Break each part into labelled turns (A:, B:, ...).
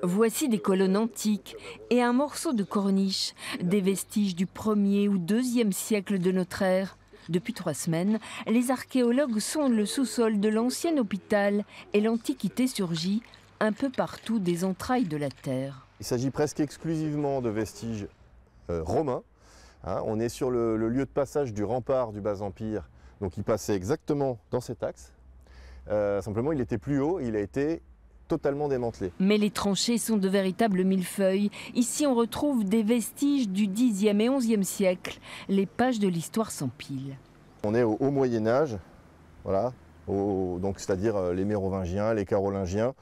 A: Voici des colonnes antiques et un morceau de corniche, des vestiges du 1er ou 2e siècle de notre ère. Depuis 3 semaines, les archéologues sondent le sous-sol de l'ancien hôpital et l'Antiquité surgit un peu partout des entrailles de la terre.
B: Il s'agit presque exclusivement de vestiges romains. On est sur le lieu de passage du rempart du Bas-Empire, donc il passait exactement dans cet axe. Simplement, il était plus haut, il a été totalement démantelé.
A: Mais les tranchées sont de véritables millefeuilles. Ici, on retrouve des vestiges du 10e et 11e siècle. Les pages de l'histoire s'empilent.
B: On est au Haut Moyen-Âge, voilà, donc c'est-à-dire les Mérovingiens, les Carolingiens.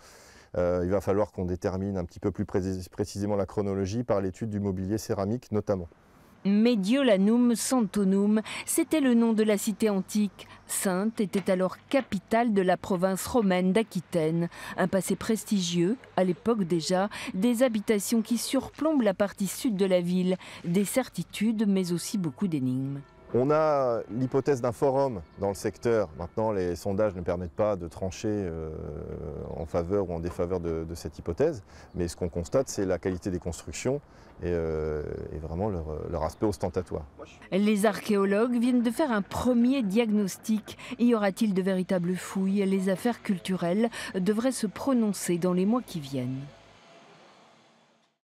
B: Il va falloir qu'on détermine un petit peu plus précisément la chronologie par l'étude du mobilier céramique notamment.
A: Mediolanum Santonum, c'était le nom de la cité antique. Sainte était alors capitale de la province romaine d'Aquitaine. Un passé prestigieux, à l'époque déjà, des habitations qui surplombent la partie sud de la ville, des certitudes mais aussi beaucoup d'énigmes.
B: On a l'hypothèse d'un forum dans le secteur. Maintenant, les sondages ne permettent pas de trancher en faveur ou en défaveur de cette hypothèse. Mais ce qu'on constate, c'est la qualité des constructions et vraiment leur aspect ostentatoire.
A: Les archéologues viennent de faire un premier diagnostic. Y aura-t-il de véritables fouilles? Les affaires culturelles devraient se prononcer dans les mois qui viennent.